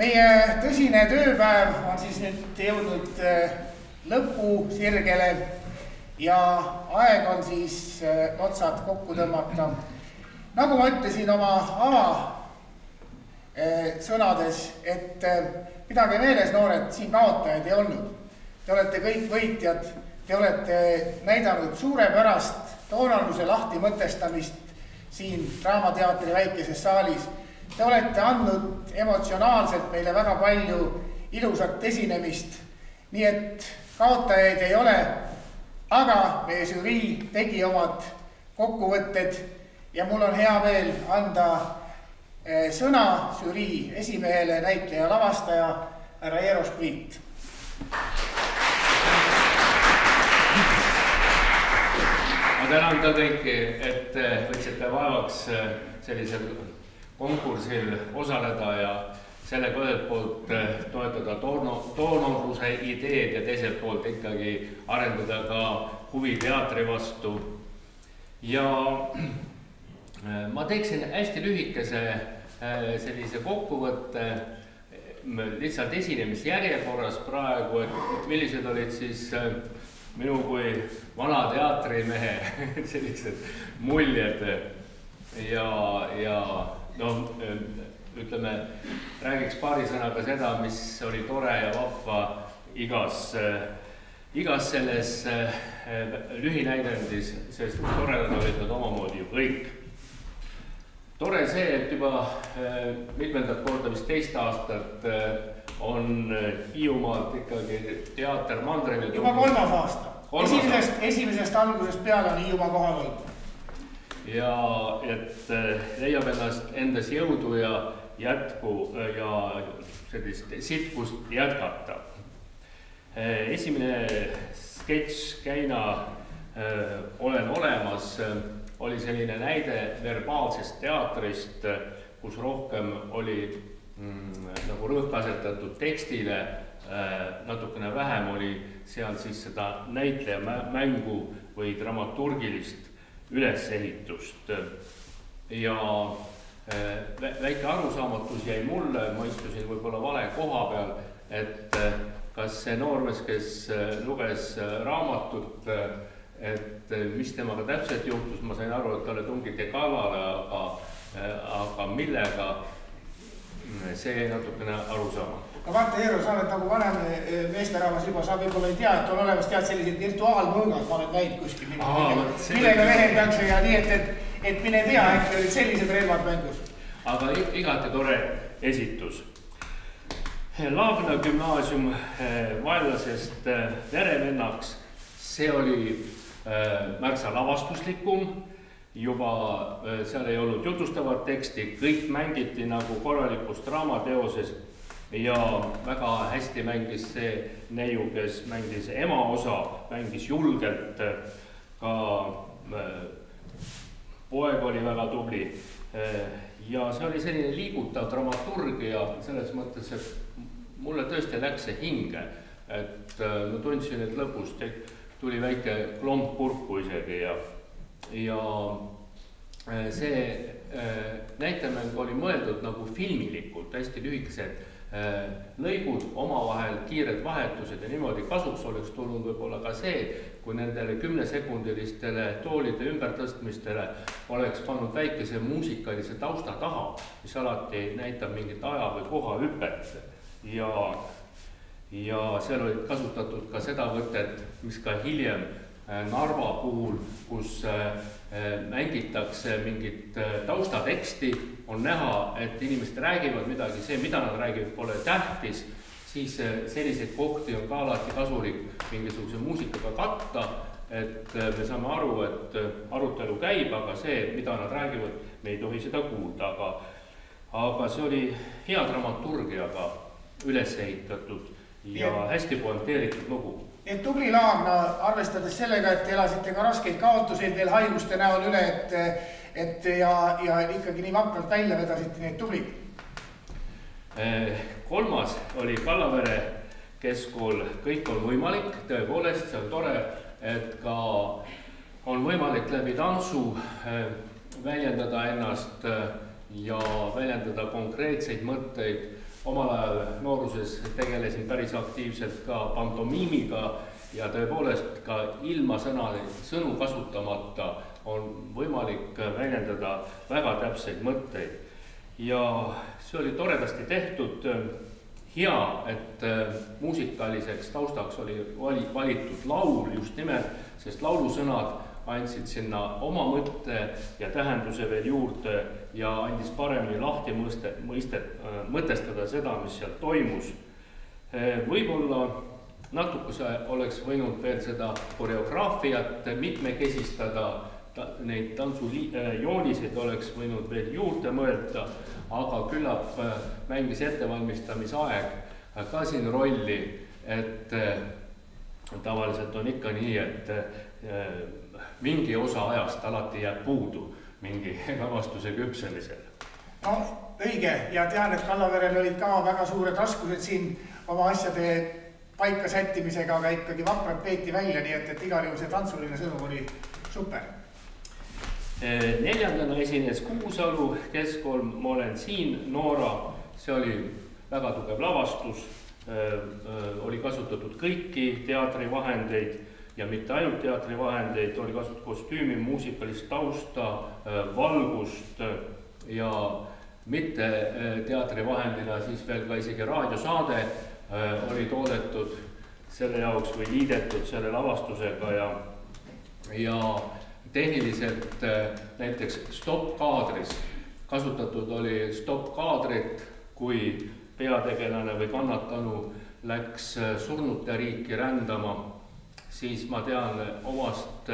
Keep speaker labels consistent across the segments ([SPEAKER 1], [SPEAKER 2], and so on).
[SPEAKER 1] Meie tõsine tööpäev on siis nüüd jõudnud lõpusirgele ja aeg on siis otsad kokku tõmmata. Nagu ma ütlesin oma avasõnades, et pidage meeles, noored, siin kaotajaid ei olnud. Te olete kõik võitjad, te olete näidanud suurepärast toonaluse lahti mõtestamist siin Draamateatri väikeses saalis. Te olete andnud emotsionaalselt meile väga palju ilusat esinemist, nii et kaotajaid ei ole, aga meie žürii tegi omad kokkuvõtted ja mul on hea meel anda sõna žürii esimehele, näitleja lavastaja härra Eero Spriit.
[SPEAKER 2] Ma tänan ka kõiki, et võtsite vaevaks sellisel konkursil osaleda ja sellega ühelt poolt toetada toonuruse ideed ja teiselt poolt ikkagi arendada ka huvi teatri vastu. Ja ma teeksin hästi lühikese sellise kokkuvõtte lihtsalt esinemisjärjekorras praegu, et millised olid siis minu kui vana teatrimehe sellised muljed ja ütleme, räägiks paari sõnaga seda, mis oli tore ja vahva igas selles lühinäidendis, sest toredad olid nad omamoodi ju kõik. Tore see, et juba mitmendat korda vist 2 aastat on Hiiumaalt ikkagi teater Mandril.
[SPEAKER 1] Juba 3. aasta. Esimesest algusest peale on Hiiumaa kohal olnud.
[SPEAKER 2] Ja et leiab endas jõudu ja jätku ja sellist sitkust jätkata. Esimene sketš Käina olen olemas oli selline näide verbaalsest teatrist, kus rohkem oli nagu rõhk asetatud tekstile, natukene vähem oli seal siis seda näitleja mängu või dramaturgilist ülesehitust ja väike arusaamatus jäi mulle, ma istusin võib-olla vale koha peal, et kas see noormees, kes luges raamatut, et mis temaga täpselt juhtus, ma sain aru, et talle tungiti kallale, aga millega, see jäi natukene arusaamatu.
[SPEAKER 1] Aga vaata, Eero, sa oled nagu vanem meesterahvas juba, sa võib-olla ei tea, et on olemas tead sellised virtuaalmõõgad, ma olen näinud kuskil, millega vehendakse ja nii, et mine tea, äkki olid sellised relvad mängus.
[SPEAKER 2] Aga igati tore esitus. Laagna gümnaasium vaenlasest verevennaks, see oli märksa lavastuslikum, juba seal ei olnud jutustavat teksti, kõik mängiti nagu korralikus draamateoses ja väga hästi mängis see neiu, kes mängis ema osa, mängis julgelt, ka poeg oli väga tubli ja see oli selline liigutav dramaturgia selles mõttes, et mulle tõesti läks see hinge, et ma tundsin, et lõpus tuli väike klomp kurku isegi ja see näitemäng oli mõeldud nagu filmilikult, hästi lühikesed lõigud, omavahel kiired vahetused ja niimoodi kasuks oleks tulnud võib-olla ka see, kui nendele 10-sekundilistele toolide ümbertõstmistele oleks pannud väikese muusikalise tausta taha, mis alati näitab mingit aja või koha hüpet ja seal olid kasutatud ka seda võtet, mis ka hiljem Narva puhul, kus mängitakse mingit taustateksti, on näha, et inimesed räägivad midagi, see, mida nad räägivad, pole tähtis, siis selliseid kohti on ka alati kasulik mingisuguse muusikaga katta, et me saame aru, et arutelu käib, aga see, mida nad räägivad, me ei tohi seda kuulda, aga see oli hea dramaturgiaga üles ehitatud ja hästi pointeeritud lugu.
[SPEAKER 1] Et tubli Laagna, arvestades sellega, et elasite ka raskeid kaotuseid veel haiguste näol üle, ja ikkagi nii vapralt välja vedasite need tublid.
[SPEAKER 2] 3. oli Kallavere keskkool Kõik on võimalik, tõepoolest, see on tore, et ka on võimalik läbi tantsu väljendada ennast ja väljendada konkreetseid mõtteid, omal ajal nooruses tegelesin päris aktiivselt ka pantomiimiga ja tõepoolest ka ilma sõnu kasutamata on võimalik väljendada väga täpseid mõtteid. Ja see oli toredasti tehtud, hea, et muusikaliseks taustaks oli valitud laul just nimelt, sest laulusõnad andsid sinna oma mõtte ja tähenduse veel juurde ja andis paremini lahti mõtestada seda, mis seal toimus. Võib-olla natukese oleks võinud veel seda koreograafiat mitmekesistada, neid tantsujooniseid oleks võinud veel juurde mõelda, aga küllap mängis ettevalmistamisaeg ka siin rolli, et tavaliselt on ikka nii, et mingi osa ajast alati jääb puudu mingi lavastuse küpsemisel.
[SPEAKER 1] No õige, ja tean, et Kallaverel olid ka väga suured raskused siin oma asjade paika sättimisega, aga ikkagi vapralt peeti välja, nii et igal juhul see tantsuline sõnum oli super.
[SPEAKER 2] Neljandana esines Kuusalu, Keskholm, ma olen siin, Noora, see oli väga tugev lavastus, oli kasutatud kõiki teatrivahendeid ja mitte ainult teatrivahendeid, oli kasutatud kostüümi, muusikalist tausta, valgust ja mitte teatrivahendina siis veel ka isegi raadiosaade oli toodetud selle jaoks või liidetud selle lavastusega ja tehniliselt näiteks stopp-kaadris kasutatud oli stopp-kaadrit, kui peategelane või kannatanu läks surnute riiki rändama, siis ma tean omast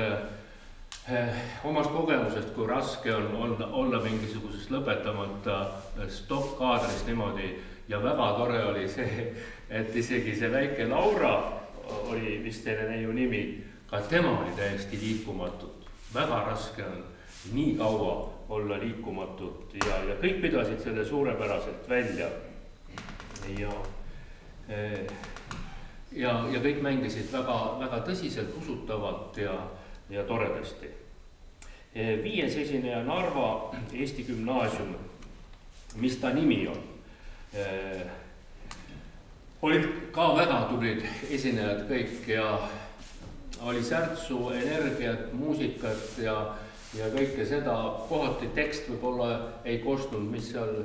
[SPEAKER 2] kogemusest, kui raske on olla mingisuguses lõpetamata stopp-kaadris niimoodi ja väga tore oli see, et isegi see väike Laura oli vist selle neiu nimi, ka tema oli täiesti liikumatult. Väga raske on nii kaua olla liikumatut ja kõik pidasid selle suurepäraselt välja ja kõik mängisid väga tõsiselt, usutavalt ja toredasti. Viies esineja Narva Eesti Gümnaasium, mis ta nimi on, olid ka väga tublid esinejad kõik ja oli särtsu, energiat, muusikat ja kõike seda, kohati tekst võib-olla ei kostnud, mis seal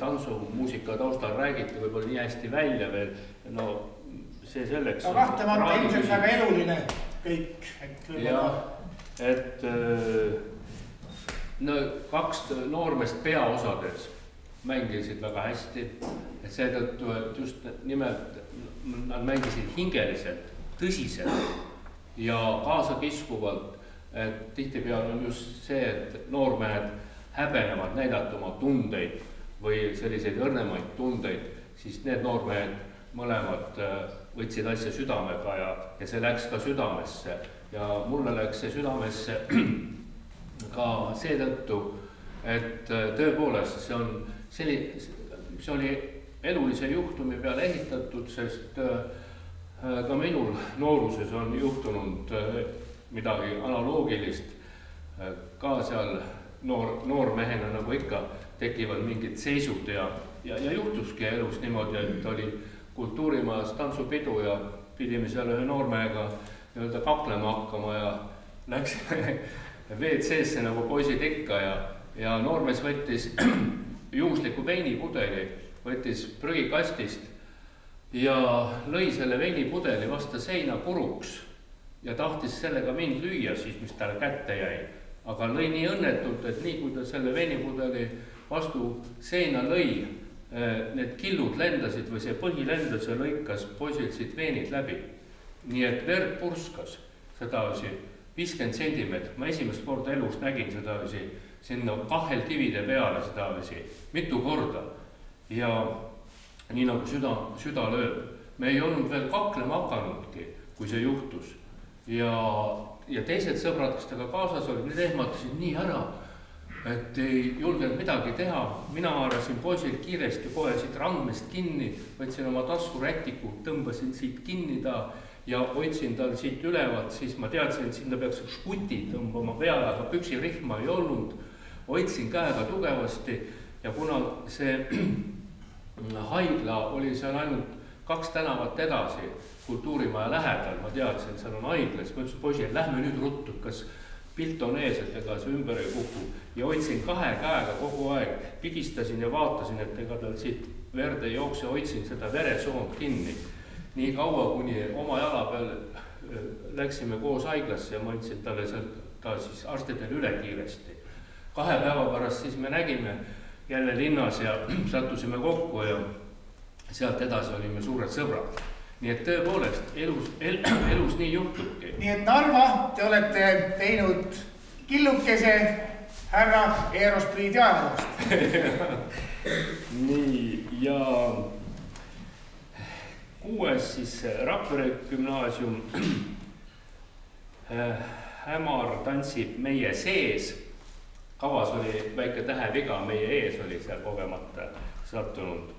[SPEAKER 2] tantsumuusika taustal räägiti, võib-olla nii hästi välja veel, no see selleks.
[SPEAKER 1] No kahtemata ilmselt väga eluline kõik.
[SPEAKER 2] Et no kaks noormest peaosades mängisid väga hästi, et seetõttu, et just nimelt nad mängisid hingeliselt, tõsiselt ja kaasakiskuvalt, et tihtipeale on just see, et noormehed häbenevad näidata oma tundeid või selliseid õrnemaid tundeid, siis need noormehed mõlemad võtsid asja südamega ja see läks ka südamesse ja mulle läks see südamesse ka seetõttu, et tõepoolest see oli elulise juhtumi peale ehitatud, sest ka minul nooruses on juhtunud midagi analoogilist, ka seal noormehena nagu ikka tekivad mingid seisud ja juhtuski elus niimoodi, et oli kultuurimajas tantsupidu ja pidime seal ühe noormehega nii-öelda kaklema hakkama ja läksime WC-sse nagu poisid ikka ja noormees võttis juhusliku veinipudeli, võttis prügikastist ja lõi selle veinipudeli vastu seina puruks ja tahtis sellega mind lüüa siis, mis talle kätte jäi. Aga lõi nii õnnetult, et nii kui ta selle veinipudeli vastu seina lõi, need killud lendasid või see põhi lendas ja lõikas poisid siit veenid läbi. Nii et verd purskas sedasi 50 centimeetrit. Ma esimest korda elus nägin sedasi sinna kahelkivide peale sedasi mitu korda ja nii nagu süda lööb. Me ei olnud veel kaklema hakanudki, kui see juhtus. Ja teised sõbrad, kes tega kaasas olid, need ehmatasid nii ära, et ei julgenud midagi teha. Mina haarasin poisil kiiresti kohe siit randmest kinni, võtsin oma taskurätiku, tõmbasin siit kinni ta ja hoidsin tal siit ülevat, siis ma teadsin, et sinna peaks škuti tõmbama peale, aga püksirihma ei olnud. Hoidsin käega tugevasti ja kuna see haigla oli seal ainult 2 tänavat edasi kultuurimaja lähedal, ma teadsin, seal on haigla, siis ma ütlesin poisil, lähme nüüd ruttu, kas pilt on ees, et ega see ümber ei kuku ja hoidsin 2 käega kogu aeg, pigistasin ja vaatasin, et ega tal siit verd ei jookse, hoidsin seda veresoont kinni. Nii kaua, kuni oma jala peal läksime koos haiglasse ja ma andsin talle ta siis arstidel üle kiiresti. 2 päeva pärast siis me nägime jälle linnas ja sattusime kokku ja sealt edasi olime suured sõbrad. Nii et tõepoolest, elus nii juhtubki.
[SPEAKER 1] Nii et Narva, te olete teinud killukese härra Eerospriidi ajaloost.
[SPEAKER 2] Nii, ja 6. siis Rakvere gümnaasium. Hämar tantsib meie sees. Kavas oli väike täheviga, meie ees oli seal kogemata sattunud.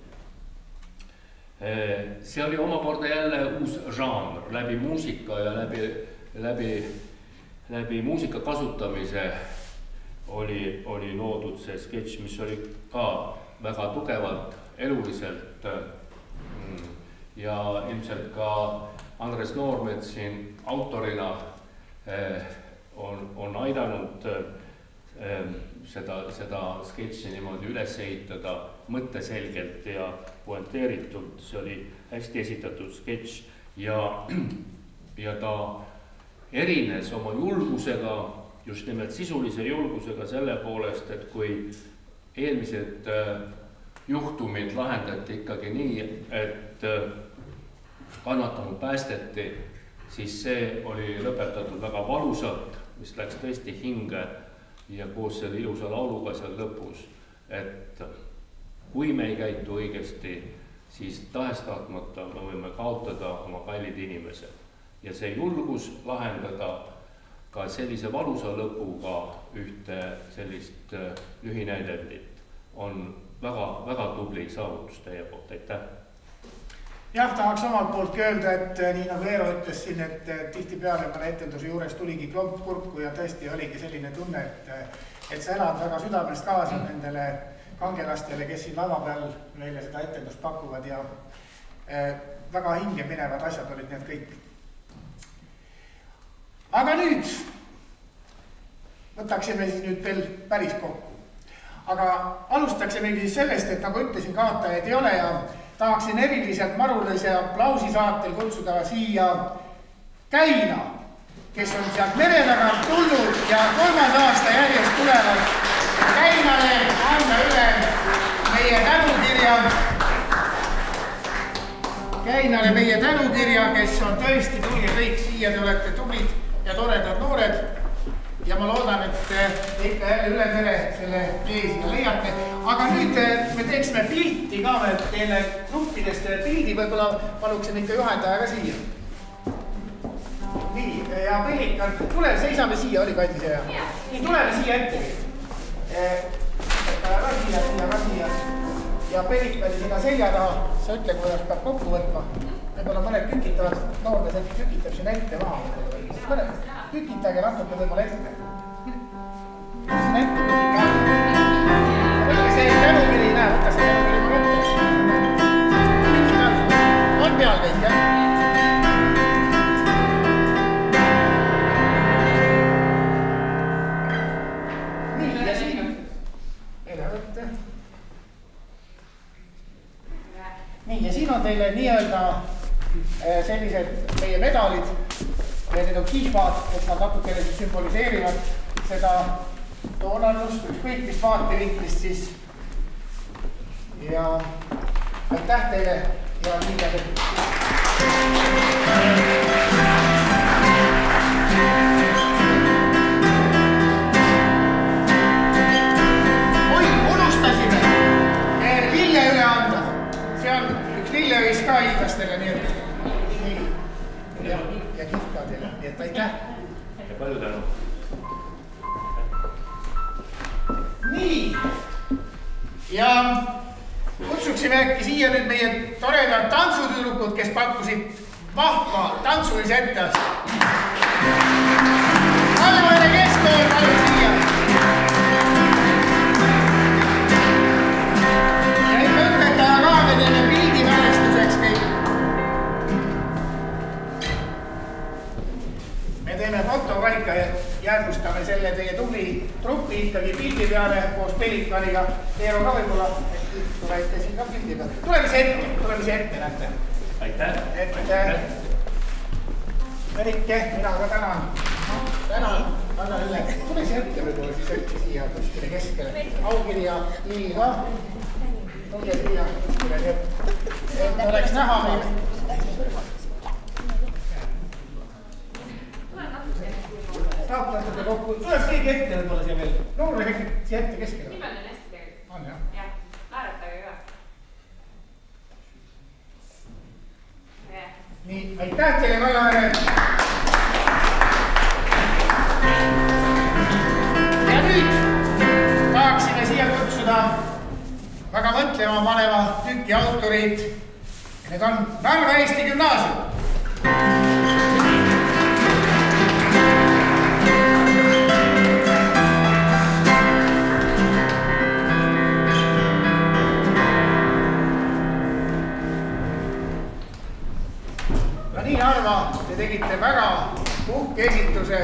[SPEAKER 2] See oli omakorda jälle uus žanr, läbi muusika ja läbi muusika kasutamise oli loodud see sketš, mis oli ka väga tugevalt eluliselt ja ilmselt ka Andres Noormets siin autorina on aidanud seda sketši niimoodi üles ehitada mõtteselgelt ja poenteeritult. See oli hästi esitatud sketš ja ta erines oma julgusega, just nimelt sisulise julgusega selle poolest, et kui eelmised juhtumid lahendati ikkagi nii, et kannatanud päästeti, siis see oli lõpetatud väga valusalt, mis läks tõesti hinge ja koos selle ilusa lauluga seal lõpus, et kui me ei käitu õigesti, siis tahes-tahtmata me võime kaotada oma kallid inimesed. Ja see julgus lahendada ka sellise valusa lõpuga ühte sellist lühinäidendit on väga tubli saavutus teie poolt, aitäh!
[SPEAKER 1] Jah, tahaks omalt poolt öelda, et nii nagu Eero ütles siin, et tihtipeale mõne etenduse juures tuligi klomp kurku ja tõesti oligi selline tunne, et sa elad väga südamest kaasa nendele kangelastele, kes siin lava peal meile seda etendust pakuvad ja väga hinge minevad asjad olid need kõik. Aga nüüd võtaksime siis nüüd veel päris kokku. Aga alustaksime siis sellest, et nagu ütlesin, kaotajaid ei ole ja tahaksin eriliselt marulise aplausi saatel kutsuda siia Käina, kes on sealt mere tagant tulnud ja 3. aasta järjest tulevad. Käinale anda üle meie tänukirja. Käinale meie tänukirja, kes on tõesti tulge kõik siia, te olete tublid ja toredad noored. Ja ma loodan, et ikka jälle üle mere selle ees ja leiate. Aga nüüd me teeksime pilti ka, me teeme gruppidest pildi, võib-olla paluksin ikka juhendaja ka siia. Nii, ja Pellikan, tule, seisame siia, oli Kadis ja. Nii, tuleme siia ette. Ka siia. Ja Pellikani sinna selja taha, sa ütle, kuidas peab kokku võtma. Võib-olla mõned tükitavad, noordes äkki tükitab siin ette maha. Tükitage natuke võib-olla ette. Siin ette tükitage. Võtke see tänukiri, näe, võtta see tänukiri ma ette. Tükitage. On peal kõik, jah? Nii, ja siin. Meile võtte. Nii, ja siin on teile nii-öelda sellised meie medalid. Ja need on kihvad, et nad natukene sümboliseerivad seda toonalust, ükskõik mis vaatevinklist siis. Ja aitäh teile ja nii Oi, unustasime lille üle anda. See on üks lilleõis ka hiidlastele, nii et ja kihka teile, nii et aitäh.
[SPEAKER 2] Ja palju tänu.
[SPEAKER 1] Nii, ja kutsuksime äkki siia nüüd meie toredad tantsutüdrukud, kes pakkusid vahva tantsulise ette. Kalvane Keskkool, palun siia. Ja ikka õpetaja ka ilusti ikkagi pildi peale koos Pelikaniga. Eero ka võib-olla, tulete siin ka pildi peale. Tulemise ette, näete.
[SPEAKER 2] Aitäh.
[SPEAKER 1] Merike, mina ka tänan. Anna üle. Tulisi ette võib-olla siis äkki siia kuskile keskele. Aukirja nii ka. Tulge siia kuskile, et oleks näha meil. Taaplastate kokku. Tuleb keegi ette võib-olla siia veel. Noor või siia ette keskele.
[SPEAKER 3] Niimoodi on hästi tegelikult.
[SPEAKER 1] On jah?
[SPEAKER 3] Jah, naeratage ka.
[SPEAKER 1] Nii, aitäh teile Kallamäe! Ja nüüd tahaksime siia kutsuda väga mõtlema paneva tüki autorid. Need on Narva Eesti Gümnaasium. Nii Narva, te tegite väga uhke esituse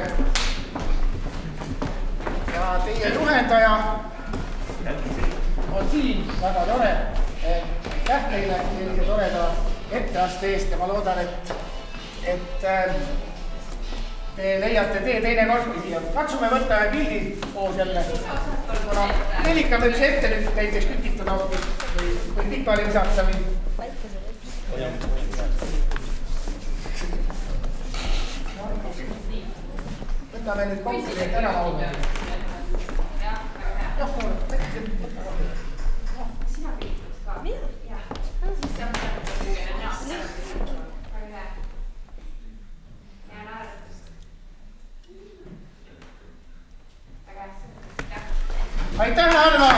[SPEAKER 1] ja teie juhendaja on siin, väga tore. Aitäh teile sellise toreda etteaste eest ja ma loodan, et te leiate tee teine kordki siia. Katsume võtta pildi koos jälle. Nelika võib see ette nüüd näiteks kütitada või pikali visata või. Võtame nüüd konkreetselt ära lauda. Jah,
[SPEAKER 3] sina piitus ka. Jah. Siis see on ja naeratust. Väga hästi.
[SPEAKER 1] Aitäh, Narva!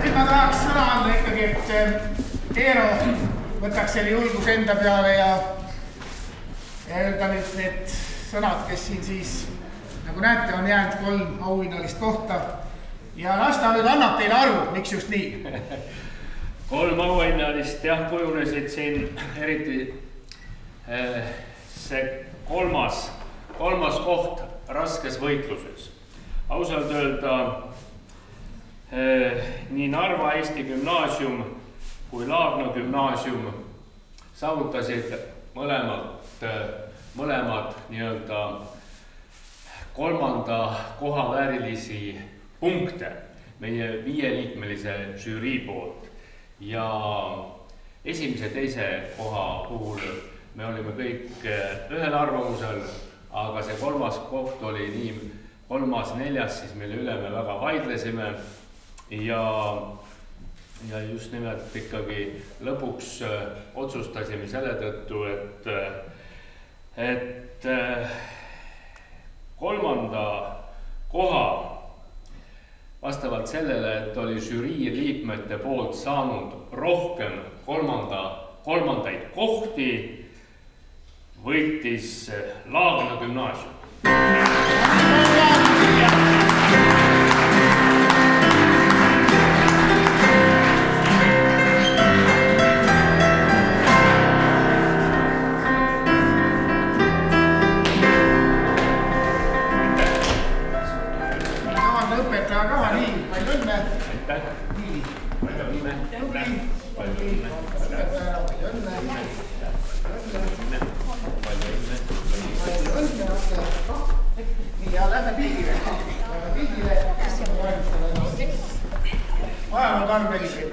[SPEAKER 1] Nüüd ma tahaks sõna anda ikkagi, et Eero võtaks selle julgus enda peale ja öelda nüüd need sõnad, kes siin siis, nagu näete, on jäänud 3 auhinnalist kohta. Ja las ta nüüd annab teile aru, miks just nii.
[SPEAKER 2] 3 auhinnalist jah, kujunesid siin eriti see kolmas koht raskes võitluses. Ausalt öelda nii Narva Eesti Gümnaasium kui Laagna Gümnaasium saavutasid mõlemad nii-öelda 3. koha väärilisi punkte meie 5-liikmelise žürii poolt. Ja esimese ja teise koha puhul me olime kõik ühel arvamusel, aga see 3. koht oli nii 3., 4., siis mille üle me väga vaidlesime ja just nimelt ikkagi lõpuks otsustasime selle tõttu, et 3. koha vastavalt sellele, et oli žürii liikmete poolt saanud rohkem kolmandaid kohti, võitis Laagna Gümnaasium. Ja lähme pildile. Ajaloo tarbelised.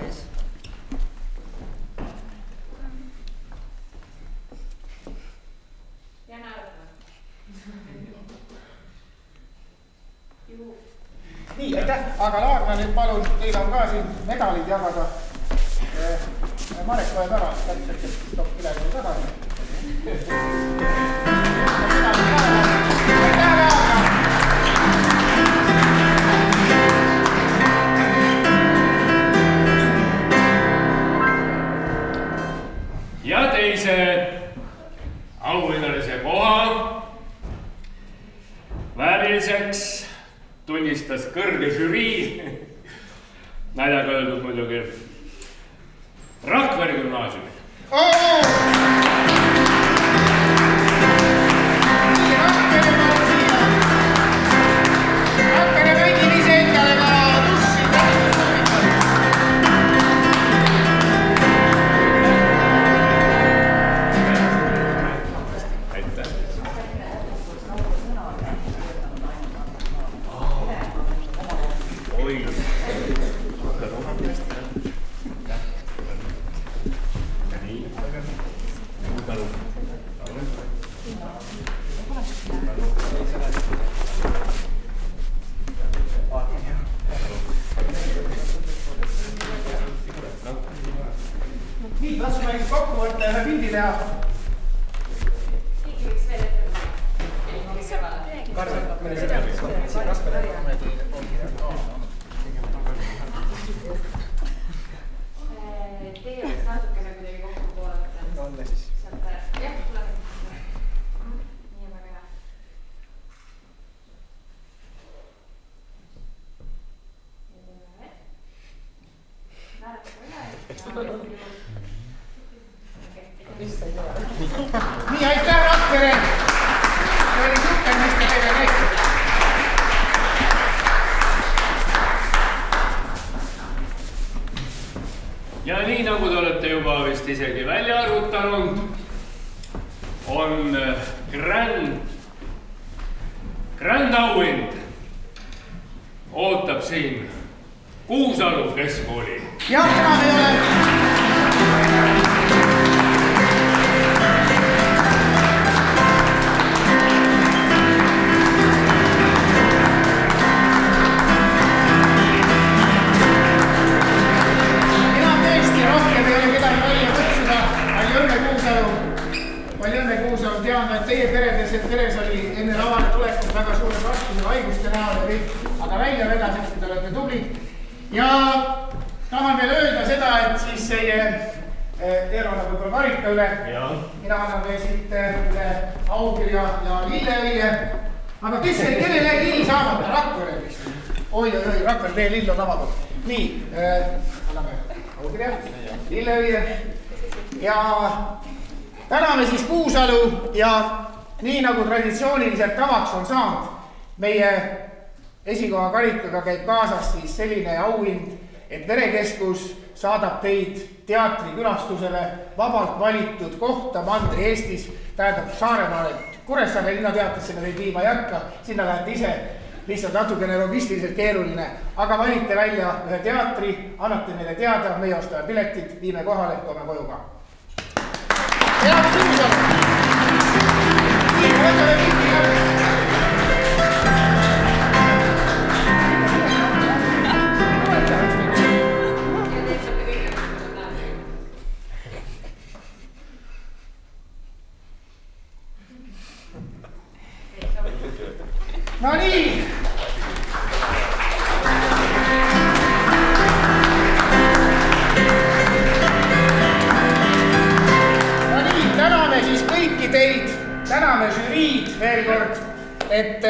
[SPEAKER 3] Ja naeratama.
[SPEAKER 1] Nii, aitäh, aga Laagna nüüd palun, teil on ka siin medalid jagada. Marek loeb ära, täpselt, et stopp midagi tagasi.
[SPEAKER 2] Ja teise auhinnalise koha vääriliseks tunnistas kõrge žürii, naljaga öeldud muidugi, Rakvere Gümnaasiumi.
[SPEAKER 1] Nii, võiks kokku võtta ja ühe pildi teha.
[SPEAKER 3] Keegi võiks veel ette võtta.
[SPEAKER 1] Karl, mõne seda raske
[SPEAKER 3] Teie võiks natukene kuidagi kokku poole võtta. Jah, tuleb. Nii on väga hea.
[SPEAKER 1] Nii, aitäh Rakvere! See oli super, mis te teile näitate.
[SPEAKER 2] Ja nii nagu te olete juba vist isegi välja arvutanud, on Grand auhind ootab siin Kuusalu keskkooli.
[SPEAKER 1] Jah, täna ei ole. Tean, et teie peres oli enne lavale tulekut väga suured raskused haiguste näol ja kõik, aga välja vedasite, te olete tublid. Ja tahan veel öelda seda, et siis teie Eero nagu võib-olla karika üle. Mina annan veel siit üle aukirja ja lilleõie. Aga kes see, kellele lill saamata? Rakvere vist. Oi, Rakvere, teie lill on avatud. Nii, anname aukirja, lilleõie ja täname siis Kuusalu ja nii nagu traditsiooniliselt tavaks on saanud, meie esikoha karikaga käib kaasas siis selline auhind, et Verekeskus saadab teid teatrikülastusele vabalt valitud kohta Mandri-Eestis, tähendab Saaremaale, Kuressaare linnateatrisse me teid viima ei hakka, sinna lähete ise, lihtsalt natukene logistiliselt keeruline, aga valite välja ühe teatri, annate meile teada, meie ostame piletid, viime kohale, toome koju ka. Head Kuusalu! Nii, võtame pildi ka! No nii! Täname siis kõiki teid, täname žüriid veel kord, et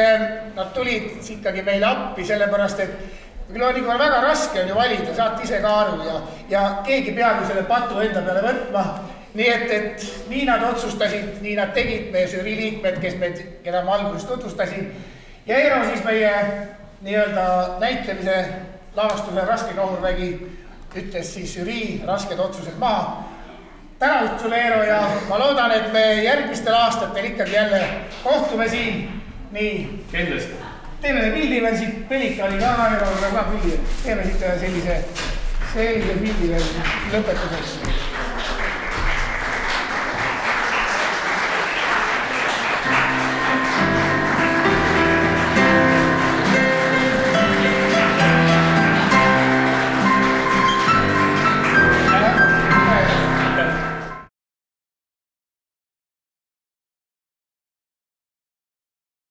[SPEAKER 1] nad tulid ikkagi meile appi, sellepärast et küll on ikka väga raske on ju valida, saate ise ka aru ja keegi peab ju selle patu enda peale võtma. Nii et nii nad otsustasid, nii nad tegid, meie žürii liikmed, keda ma alguses tutvustasin. Ja Eero siis meie nii-öelda näitlemise lavastuse Raske kahurvägi ütles siis žürii rasked otsused maha. Tänavust sulle, Eero, ja ma loodan, et me järgmistel aastatel ikkagi jälle kohtume siin. Nii.
[SPEAKER 2] Kindlasti.
[SPEAKER 1] Teeme pildi veel siit Pelikani ka, Eero, ka pildi. Teeme siit sellise pildi veel lõpetuseks.